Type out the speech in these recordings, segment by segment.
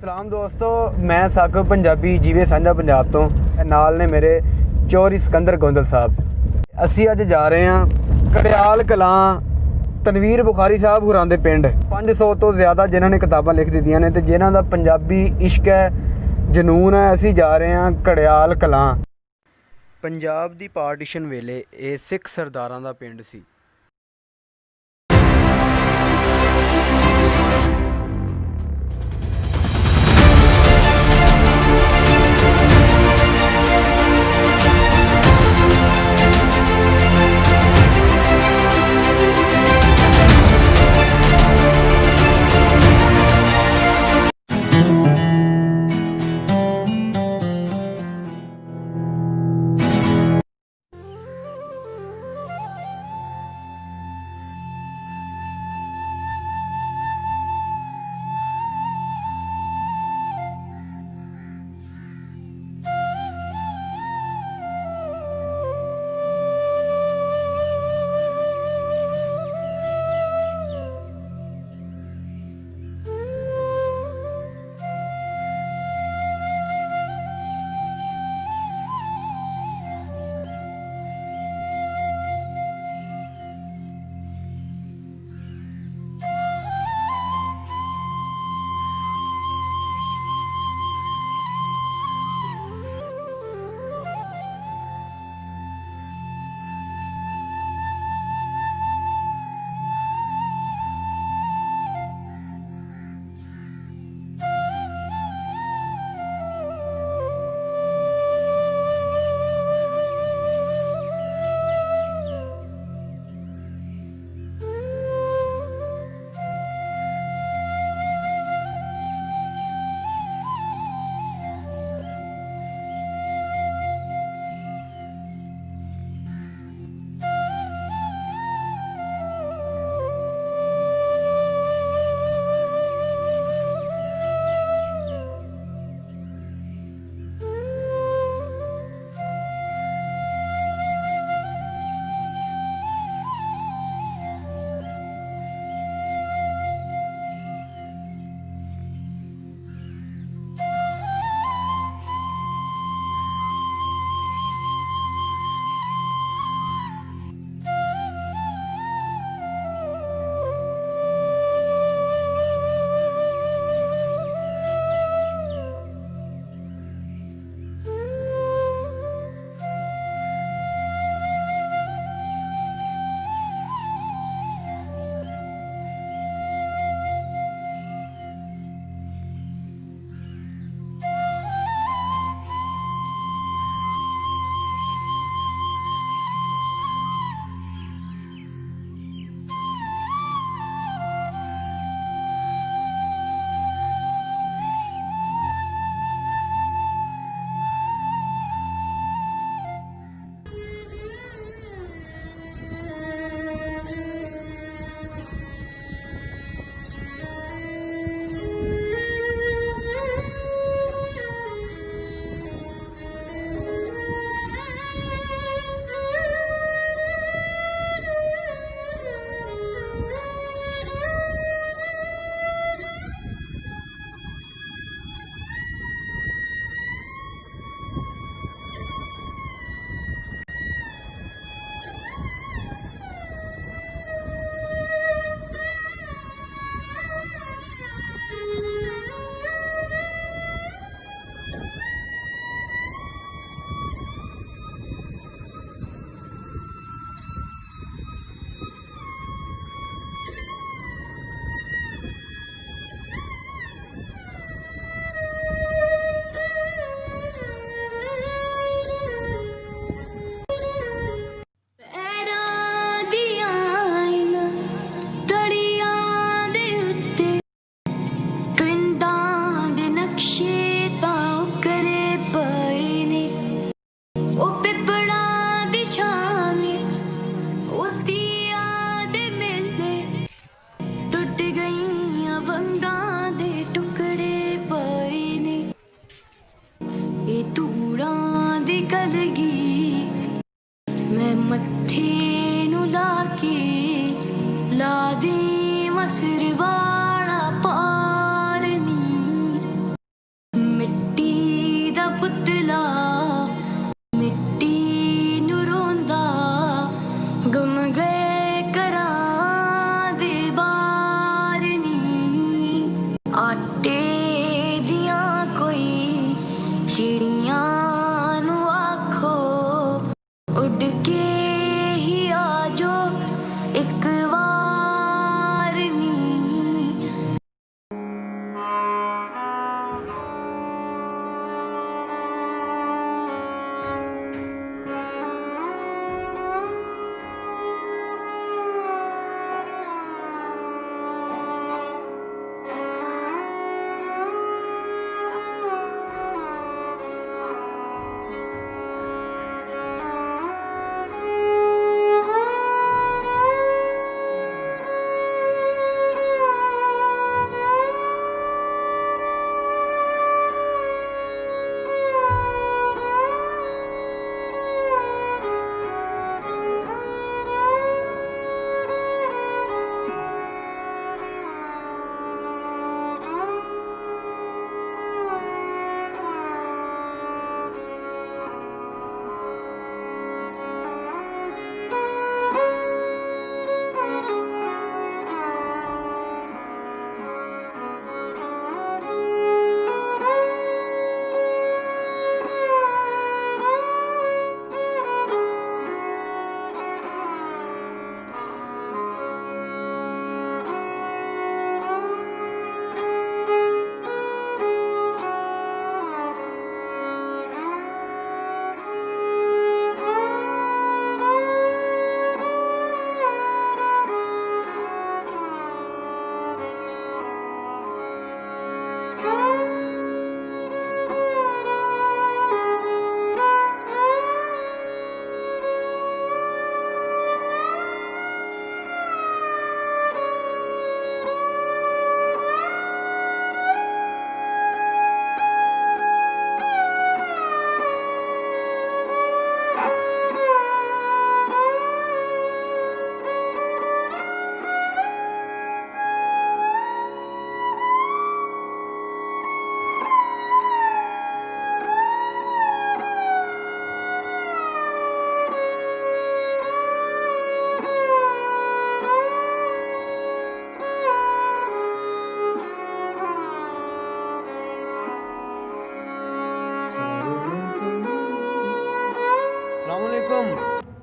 ਸਲਾਮ ਦੋਸਤੋ, ਮੈਂ ਸਾਕਬ ਪੰਜਾਬੀ ਜੀਵੇ ਸਾਂਝਾ ਪੰਜਾਬ ਤੋਂ। ਨਾਲ ਨੇ ਮੇਰੇ ਚੌਧਰੀ ਸਿਕੰਦਰ ਗੋਂਦਲ ਸਾਹਿਬ। ਅਸੀਂ ਅੱਜ ਜਾ ਰਹੇ ਹਾਂ ਘੜਿਆਲ ਕਲਾਂ, ਤਨਵੀਰ ਬੁਖਾਰੀ ਸਾਹਿਬ ਹੁਰਾਂ ਦੇ ਪਿੰਡ। 500 ਤੋਂ ਜ਼ਿਆਦਾ ਜਿਨ੍ਹਾਂ ਨੇ ਕਿਤਾਬਾਂ ਲਿਖ ਦਿੱਤੀਆਂ ਨੇ ਤੇ ਜਿਨ੍ਹਾਂ ਦਾ ਪੰਜਾਬੀ ਇਸ਼ਕ ਹੈ, ਜਨੂਨ ਹੈ। ਅਸੀਂ ਜਾ ਰਹੇ ਹਾਂ ਘੜਿਆਲ ਕਲਾਂ। ਪੰਜਾਬ ਦੀ ਪਾਰਟੀਸ਼ਨ ਵੇਲੇ ਇਹ ਸਿੱਖ ਸਰਦਾਰਾਂ ਦਾ ਪਿੰਡ ਸੀ।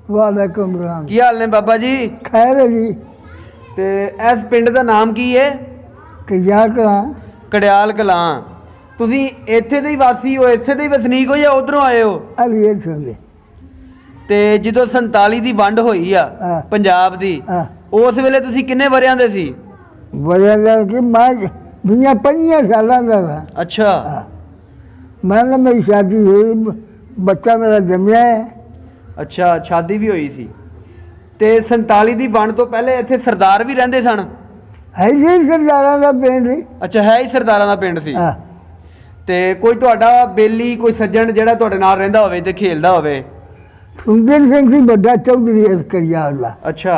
वालेकुम सलाम। ਕੀ ਹਾਲ ਨੇ ਬਾਬਾ ਜੀ? खैर है जी। ਤੇ ਇਸ ਪਿੰਡ ਦਾ ਨਾਮ ਕੀ ਹੈ? क्या करा ਕੜਿਆਲ ਕਲਾਂ। ਤੁਸੀਂ ਇੱਥੇ ਦੇ ਹੀ ਵਾਸੀ ਹੋ, ਇੱਥੇ ਦੇ ਹੀ ਵਸਨੀਕ ਹੋ ਜਾਂ ਉਧਰੋਂ ਆਏ ਹੋ? अभी ये सुन ले। ਤੇ ਜਦੋਂ 47 ਦੀ ਵੰਡ ਹੋਈ ਆ ਹਾਂ। ਪੰਜਾਬ ਦੀ, हाँ ਉਸ ਵੇਲੇ ਤੁਸੀਂ ਕਿੰਨੇ ਵਰਿਆਂ ਦੇ ਸੀ? बदल कि मैं दुनिया 5 साल का था। ਅੱਛਾ। हाँ। मैंने मेरी शादी हुई, बच्चा मेरा जमया है। ਅੱਛਾ, ਸ਼ਾਦੀ ਵੀ ਹੋਈ ਸੀ। ਤੇ 47 ਦੀ ਵੰਡ ਤੋਂ ਪਹਿਲੇ ਇੱਥੇ ਸਰਦਾਰ ਵੀ ਰਹਿੰਦੇ ਸਨ? है जी सरदारा का पिंड। ਅੱਛਾ, ਹੈ ਹੀ ਸਰਦਾਰਾਂ ਦਾ ਪਿੰਡ ਸੀ। हाँ ਤੇ ਕੋਈ ਤੁਹਾਡਾ ਬੇਲੀ, ਕੋਈ ਸੱਜਣ ਜਿਹੜਾ ਤੁਹਾਡੇ ਨਾਲ ਰਹਿੰਦਾ ਹੋਵੇ ਤੇ ਖੇਲਦਾ ਹੋਵੇ? सुंदर सिंह सी बड़ा चौधरी है करियाल का। ਅੱਛਾ।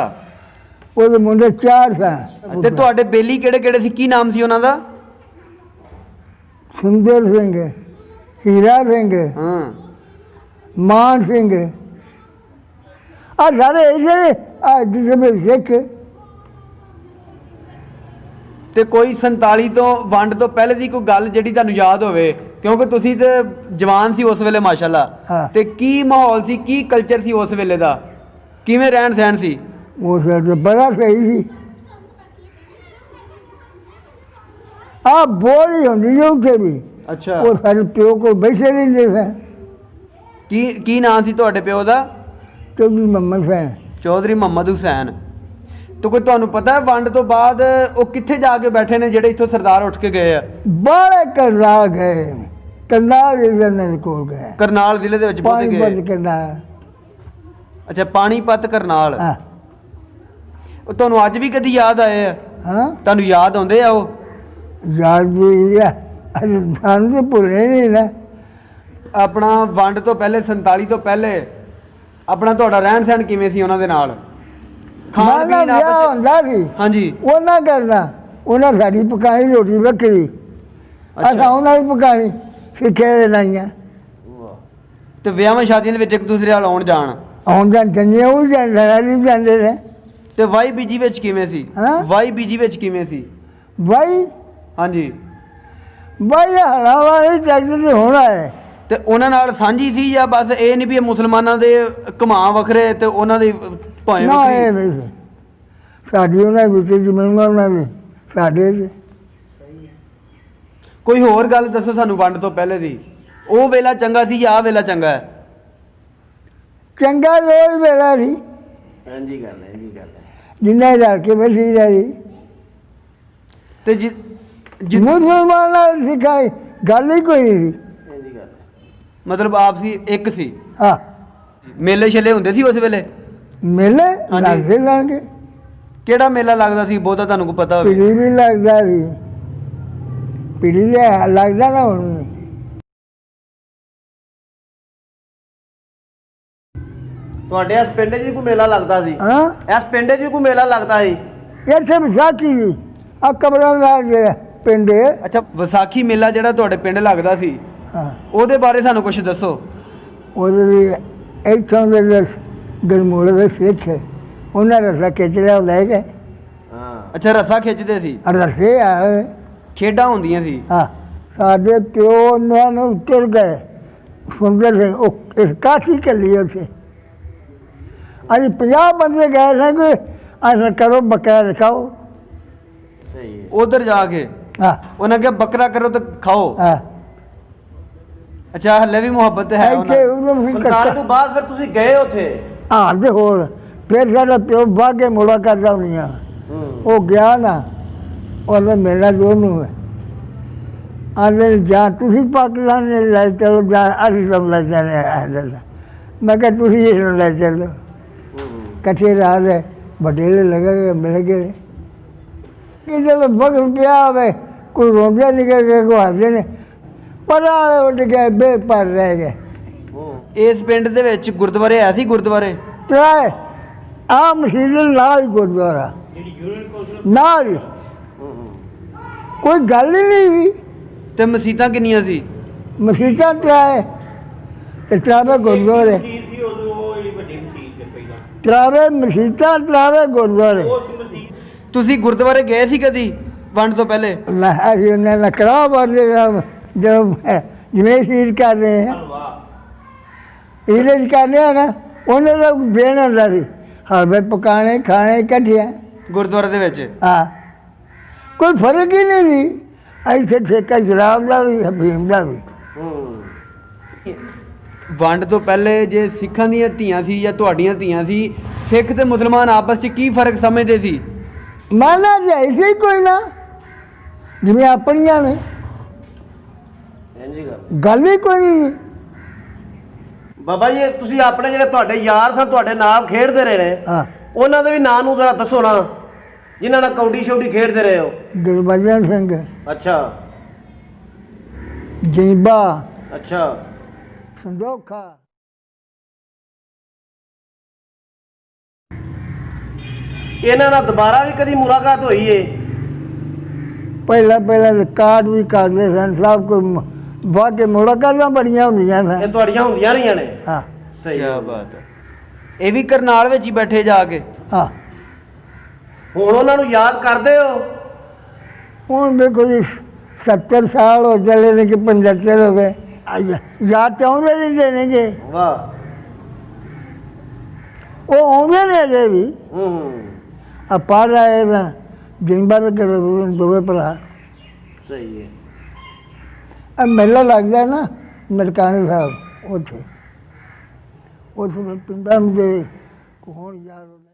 वो मुंडे 4 सन। ਤੇ ਤੁਹਾਡੇ ਬੇਲੀ ਕਿਹੜੇ ਕਿਹੜੇ ਸੀ? ਕੀ ਨਾਮ ਸੀ ਉਹਨਾਂ ਦਾ? सुंदर सिंह, हीरा सिंह, ਹਾਂ। मान सिंह, आ सारे जिसमें सिख। ਤੇ ਕੋਈ 47 ਤੋਂ ਵੰਡ ਤੋਂ ਪਹਿਲੇ ਦੀ ਕੋਈ ਗੱਲ ਜਿਹੜੀ ਤੁਹਾਨੂੰ ਯਾਦ ਹੋਵੇ, ਕਿਉਂਕਿ ਤੁਸੀਂ ਤੇ ਜਵਾਨ ਸੀ ਉਸ ਵੇਲੇ ਮਾਸ਼ਾਅੱਲਾ, ਹਾਂ। ਤੇ ਕੀ ਮਾਹੌਲ ਸੀ, ਕੀ ਕਲਚਰ ਸੀ ਉਸ ਵੇਲੇ ਦਾ, ਕਿਵੇਂ ਰਹਿਣ ਸਹਿਣ ਸੀ? वो सर तो बड़ा सही सी। आप बोल ही होंगी जो उठे भी। ਅੱਛਾ। वो सारे प्यो को बैठे रहते थे। ਕੀ ਨਾਮ ਸੀ ਤੁਹਾਡੇ ਪਿਓ ਦਾ? चौधरी मोहम्मद सैन। ਚੌਧਰੀ ਮੁਹੰਮਦ ਹੁਸੈਨ। ਤੇ ਕੋਈ ਤੁਹਾਨੂੰ ਪਤਾ ਹੈ ਵੰਡ ਤੋਂ ਬਾਅਦ ਉਹ ਕਿੱਥੇ ਜਾ ਕੇ ਬੈਠੇ ਨੇ ਜਿਹੜੇ ਇੱਥੋਂ ਸਰਦਾਰ ਉੱਠ ਕੇ ਗਏ ਆ? बड़े करनाल गए, करनाल इधर को गए, ਕਰਨਾਲ ਜ਼ਿਲ੍ਹੇ ਦੇ ਵਿੱਚ ਪਹੁੰਚ पानीपत ਗਏ। करनाल। ਅੱਛਾ, ਪਾਣੀਪਤ ਕਰਨਾਲ। हाँ ਉਹ ਤੁਹਾਨੂੰ ਅੱਜ ਵੀ ਕਦੀ ਯਾਦ ਆਏ ਆ? हाँ ਤੁਹਾਨੂੰ ਯਾਦ ਆਉਂਦੇ ਆ ਉਹ? याद भी थान तो भुले नहीं ना। ਆਪਣਾ ਵੰਡ ਤੋਂ ਪਹਿਲੇ 47 ਤੋਂ ਪਹਿਲੇ ਆਪਣਾ ਤੁਹਾਡਾ ਰਹਿਣ ਸਹਿਣ ਕਿਵੇਂ ਸੀ ਉਹਨਾਂ ਦੇ ਨਾਲ? ਖਾਣ माना ਪੀਣ ब्याह ਆਪਸ होंदा सी, ਹਾਂਜੀ। वो ना करना, उन्हें साड़ी पकानी रोटी बकरी, असा उन्हें भी पकानी सिखे दे लाइया। ਤੇ ਵਿਆਹਾਂ ਸ਼ਾਦੀਆਂ ਦੇ ਵਿੱਚ ਇੱਕ ਦੂਸਰੇ ਨਾਲ ਆਉਣ ਜਾਣ। ਹੁਣ ਤਾਂ ਜੰਨੇ ਉਹ ਜਾਂਦੇ ਵੀ ਜਾਂਦੇ ਨੇ। ਤੇ ਵਾਈ ਬੀਜੀ ਵਿੱਚ ਕਿਵੇਂ ਸੀ? ਹਾਂ? ਵਾਈ ਬੀਜੀ ਵਿੱਚ ਕਿਵੇਂ ਸੀ? ਬਾਈ ਹਾਂਜੀ। ਬਾਈ ਹਲਾਵਾ ਇਹ ਟਰੈਕਟਰ ਤੇ ਹੋਣਾ ਹੈ। ਤੇ ਉਹਨਾਂ ਨਾਲ ਸਾਂਝੀ ਸੀ ਜਾਂ ਬਸ ਇਹ ਨਹੀਂ ਵੀ ਇਹ ਮੁਸਲਮਾਨਾਂ ਦੇ ਘੁਮਾ ਵੱਖਰੇ ਤੇ ਉਹਨਾਂ ਦੀ ਭਾਵੇਂ ਨਾ ਵੱਖਰੀ? ਇਹ ਨਹੀਂ ਸਾਡੀ ਉਹਨਾਂ ਵਿੱਚ ਜ਼ਮੀਨ ਉਹਨਾਂ ਦੀ ਸਾਡੇ ਚ। ਕੋਈ ਹੋਰ ਗੱਲ ਦੱਸੋ ਸਾਨੂੰ ਵੰਡ ਤੋਂ ਪਹਿਲੇ ਦੀ। ਉਹ ਵੇਲਾ ਚੰਗਾ ਸੀ ਜਾਂ ਆਹ ਵੇਲਾ ਚੰਗਾ ਹੈ? ਚੰਗਾ ਰੋਜ਼ ਵੇਲਾ ਸੀ ਹਾਂਜੀ ਗੱਲ ਹੈ, ਜੀ ਗੱਲ ਹੈ। ਜਿੰਨਾ ਰਲ ਕੇ ਬਸੀ ਰਹੀ। ਤੇ ਮੁਸਲਮਾਨਾਂ ਸਿਖਾਈ ਗੱਲ ਹੀ ਕੋਈ ਨਹੀਂ ਸੀ। ਮਤਲਬ ਆਪਸੀ ਇੱਕ ਸੀ। ਹਾਂ ਮੇਲੇ ਛੇਲੇ ਹੁੰਦੇ ਸੀ ਉਸ ਵੇਲੇ? ਮੇਲੇ ਹਾਂਜੀ। ਲੱਗਦੇ ਲਾਂਗੇ। ਕਿਹੜਾ ਮੇਲਾ ਲੱਗਦਾ ਸੀ ਬਹੁਤਾ ਤੁਹਾਨੂੰ ਕੋਈ ਪਤਾ ਹੋਵੇ? ਪੀੜੀ ਵੀ ਲੱਗਦਾ ਸੀ, ਪੀੜੀ ਲਿਆ ਲੱਗਦਾ ਨਾ ਹੁਣ। ਤੁਹਾਡੇ ਇਸ ਪਿੰਡ 'ਚ ਵੀ ਕੋਈ ਮੇਲਾ ਲੱਗਦਾ ਸੀ? ਹਾਂ ਇਸ ਪਿੰਡ 'ਚ ਵੀ ਕੋਈ ਮੇਲਾ ਲੱਗਦਾ ਸੀ? ਇੱਥੇ ਵਿਸਾਖੀ ਵੀ ਆ ਕਬਰਾਂ ਦਾ ਜਿਹੜਾ ਪਿੰਡ ਹੈ। ਅੱਛਾ, ਵਿਸਾਖੀ ਮੇਲਾ ਜਿਹੜਾ ਤੁਹਾਡੇ ਪਿੰਡ ਲੱਗਦਾ ਸੀ, ਹਾਂ ਉਹਦੇ ਬਾਰੇ ਸਾਨੂੰ ਕੁਝ ਦੱਸੋ। ਉਹਦੇ ਲਈ ਇੱਥੋਂ ਦੇ ਗਰਮੂਲੇ ਦੇ ਸਿੱਖ ਉਹਨਾਂ ਰਸਾ ਖਿੱਚ ਲਿਆ ਲੈ ਗਏ। ਹਾਂ। ਅੱਛਾ, ਰੱਸਾ ਖਿੱਚਦੇ ਸੀ, ਰਸੇ ਆ ਖੇਡਾਂ ਹੁੰਦੀਆਂ ਸੀ। ਹਾਂ ਸਾਡੇ ਪਿਓ ਉਹਨਾਂ ਨੂੰ ਤੁਰ ਗਏ ਸੁੰਦਰ ਸਿੰਘ ਉਹ ਇਸ ਕਾਠੀ ਚੱਲੀ ਉੱਥੇ। ਅਸੀਂ 50 ਬੰਦੇ ਗਏ ਸਾਂ ਕਿ ਅਸਾਂ ਕਰੋ ਬੱਕਰਾ ਰਖਾਓ। ਸਹੀ ਹੈ। ਉਧਰ ਜਾ ਕੇ ਹਾਂ ਉਹਨਾਂ ਕਿਹਾ ਬੱਕਰਾ ਕਰੋ ਤੇ ਖਾਓ। ਹਾਂ ਅੱਛਾ, ਹੱਲੇ ਵੀ ਮੁਹੱਬਤ ਹੈ ਇੱਥੇ ਉਹਨਾਂ? ਉਹਨੂੰ 47 ਤੋਂ ਬਾਅਦ ਫਿਰ ਤੁਸੀਂ ਗਏ ਉੱਥੇ? ਹਾਂ ਤੇ ਹੋਰ ਫਿਰ ਸਾਡਾ ਪਿਓ ਬਾਗੇ ਮੋੜਾ ਕਰਦਾ ਹੁੰਦੀਆਂ। ਉਹ ਗਿਆ ਨਾ ਉਹਨੇ ਮੇਰਾ ਦੋਨੋਂ ਆਲੇ ਜਾ ਤੁਸੀਂ ਪਾਕਿਸਤਾਨ ਨੇ ਲੈ ਚਲੋ ਜਾ ਅਸੀਂ ਸਭ ਲੈ ਜਾਣੇ ਆ। ਮੈਂ ਕਿਹਾ ਤੁਸੀਂ ਇਹਨੂੰ ਲੈ ਚਲੋ। ਇਕੱਠੇ ਰਾਹ ਦੇ ਬਟੇਲੇ ਲਗੇ ਮਿਲ ਗਏ ਕਿ ਜਦੋਂ ਬਗਲ ਪਿਆ ਹੋਵੇ ਕੋਈ ਰੋਂਦੇ ਨਿਕਲ ਗਏ ਕੋਈ ਹੱਸਦੇ ਨੇ ਪਰ ਵਾਲੇ ਉੱਡ ਗਏ ਬੇਪਰ ਰਹਿ ਗਏ। ਇਸ ਪਿੰਡ ਦੇ ਵਿੱਚ ਗੁਰਦੁਆਰੇ ਹੈ ਸੀ? ਗੁਰਦੁਆਰੇ ਤਰਾਏ ਆ ਮਸ਼ੀਨ ਨਾਲ ਹੀ ਗੁਰਦੁਆਰਾ ਨਾਲ ਹੀ ਕੋਈ ਗੱਲ ਹੀ ਨਹੀਂ ਸੀ। ਤੇ ਮਸੀਤਾਂ ਕਿੰਨੀਆਂ ਸੀ? ਮਸੀਤਾਂ ਤਰਾਏ ਤੇ ਤਰਾਵੇ ਗੁਰਦੁਆਰੇ ਤਰਾਵੇ ਮਸੀਤਾਂ ਤਰਾਵੇ ਗੁਰਦੁਆਰੇ। ਤੁਸੀਂ ਗੁਰਦੁਆਰੇ ਗਏ ਸੀ ਕਦੀ ਵੰਡ ਤੋਂ ਪਹਿਲੇ? ਮੈਂ ਅਸੀਂ ਉਹਨਾਂ ਦਾ ਕੜਾ ਬੰਦੇ ਜੋ ਜਿਵੇਂ ਸੀਰ ਕਰ ਰਹੇ ਹਾਂ ਇਹਦੇ ਚ ਕਰ ਰਹੇ ਹਾਂ ਨਾ ਉਹਨਾਂ ਦਾ ਦੇਣ ਹੁੰਦਾ ਸੀ ਹਲਵੇ ਪਕਾਣੇ ਖਾਣੇ ਇਕੱਠੇ। ਗੁਰਦੁਆਰੇ ਦੇ ਵਿੱਚ ਹਾਂ, ਕੋਈ ਫਰਕ ਹੀ ਨਹੀਂ ਸੀ। ਇੱਥੇ ਠੇਕਾ ਸ਼ਰਾਬ ਦਾ ਵੀ ਹਫੀਮ ਦਾ ਵੀ। ਵੰਡ ਤੋਂ ਪਹਿਲੇ ਜੇ ਸਿੱਖਾਂ ਦੀਆਂ ਧੀਆਂ ਸੀ ਜਾਂ ਤੁਹਾਡੀਆਂ ਧੀਆਂ ਸੀ, ਸਿੱਖ ਤੇ ਮੁਸਲਮਾਨ ਆਪਸ 'ਚ ਕੀ ਫਰਕ ਸਮਝਦੇ ਸੀ? ਮਾਨਾ ਜਾਈ ਸੀ ਕੋਈ ਨਾ, ਜਿਵੇਂ ਆਪਣੀਆਂ ਨੇ ਇੰਜੀ ਗੱਲ ਹੀ ਕੋਈ ਨਹੀਂ। ਬਾਬਾ ਜੀ ਤੁਸੀਂ ਆਪਣੇ ਜਿਹੜੇ ਤੁਹਾਡੇ ਯਾਰ ਸਨ ਤੁਹਾਡੇ ਨਾਲ ਖੇਡਦੇ ਰਹੇ ਨੇ, ਹਾਂ, ਉਹਨਾਂ ਦੇ ਵੀ ਨਾਂ ਨੂੰ ਜ਼ਰਾ ਦੱਸੋ ਨਾ, ਜਿਨ੍ਹਾਂ ਨਾਲ ਕੌਡੀ ਸ਼ੌਡੀ ਖੇਡਦੇ ਰਹੇ ਹੋ। ਗੁਰਬਚਨ ਸਿੰਘ, ਅੱਛਾ ਜੀਬਾ, ਅੱਛਾ ਸੰਦੋਖਾ। ਇਹਨਾਂ ਨਾਲ ਦੁਬਾਰਾ ਵੀ ਕਦੀ ਮੁਲਾਕਾਤ ਹੋਈ ਏ? ਪਹਿਲਾਂ ਕਾਰਡ ਵੀ ਕਰਦੇ ਸਨ ਸਭ ਕੋਈ, ਬਾਅਦ ਕੇ ਮੁਲਾਕਾਤਾਂ ਬੜੀਆਂ ਹੁੰਦੀਆਂ ਇਹ ਸਨ। ਤੁਹਾਡੀਆਂ ਹੁੰਦੀਆਂ ਰਹੀਆਂ ਨੇ? ਹਾਂ ਸਹੀ ਕੀ ਬਾਤ ਹੈ। ਇਹ ਵੀ ਕਰਨਾਲ ਵਿੱਚ ਹੀ ਬੈਠੇ ਜਾ ਕੇ? ਹਾਂ, ਹੁਣ ਉਹਨਾਂ ਨੂੰ ਯਾਦ ਕਰਦੇ ਹੋ? ਹੁਣ ਦੇਖੋ ਜੀ 70 ਸਾਲ ਹੋ ਚਲੇ ਨੇ ਕਿ 75 ਹੋ ਗਏ, ਯਾਦ ਚਾਹੁੰਦੇ ਨਹੀਂ ਦੇਣਗੇ। ਵਾਹ। ਉਹ ਆਉਂਦੇ ਨੇ ਅਜੇ ਵੀ। ਆ ਪੜ੍ਹ ਰਹੇ ਨਾ ਜਿੰਬਾ ਦੇ ਦੋਵੇਂ ਭਰਾ। ਸਹੀ ਹੈ। ਆ ਮੇਲਾ ਲੱਗਦਾ ਨਾ ਨਨਕਾਣੇ ਸਾਹਿਬ, ਉੱਥੇ ਪਿੰਡਾਂ ਨੂੰ ਜੇ ਕੌਣ ਯਾਦ ਹੁੰਦਾ।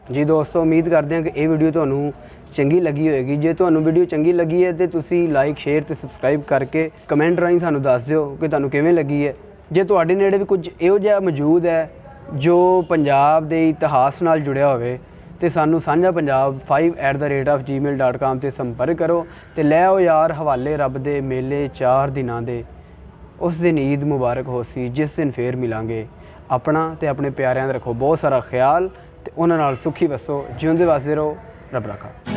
ਜੀ ਦੋਸਤੋ, ਉਮੀਦ ਕਰਦੇ ਹਾਂ ਕਿ ਇਹ ਵੀਡੀਓ ਤੁਹਾਨੂੰ ਚੰਗੀ ਲੱਗੀ ਹੋਏਗੀ। ਜੇ ਤੁਹਾਨੂੰ ਵੀਡੀਓ ਚੰਗੀ ਲੱਗੀ ਹੈ ਤੇ ਤੁਸੀਂ ਲਾਈਕ, ਸ਼ੇਅਰ ਤੇ ਸਬਸਕ੍ਰਾਈਬ ਕਰਕੇ ਕਮੈਂਟ ਰਾਹੀਂ ਸਾਨੂੰ ਦੱਸ ਦਿਓ ਕਿ ਤੁਹਾਨੂੰ ਕਿਵੇਂ ਲੱਗੀ ਹੈ। ਜੇ ਤੁਹਾਡੇ ਨੇੜੇ ਵੀ ਕੁਝ ਇਹੋ ਜਿਹਾ ਮੌਜੂਦ ਹੈ ਜੋ ਪੰਜਾਬ ਦੇ ਇਤਿਹਾਸ ਨਾਲ ਜੁੜਿਆ ਹੋਵੇ ਤੇ ਸਾਨੂੰ ਸਾਂਝਾ ਪੰਜਾਬ 5@gmail.com ਤੇ ਸੰਪਰਕ ਕਰੋ ਤੇ ਲੈ ਆਓ ਯਾਰ ਹਵਾਲੇ ਰੱਬ ਦੇ ਮੇਲੇ 4 ਦਿਨਾਂ ਦੇ। ਉਸ ਦਿਨ ਈਦ ਮੁਬਾਰਕ ਹੋਸੀ, ਜਿਸ ਦਿਨ ਫੇਰ ਮਿਲਾਂਗੇ। ਆਪਣਾ ਤੇ ਆਪਣੇ ਪਿਆਰਿਆਂ ਦਾ ਰੱਖੋ ਬਹੁਤ ਸਾਰਾ ਖਿਆਲ ਤੇ ਉਹਨਾਂ ਨਾਲ ਸੁਖੀ ਵਸੋ, ਜਿਉਂਦੇ ਵਸਦੇ ਰਹੋ। ਰੱਬ ਰਾਖਾ।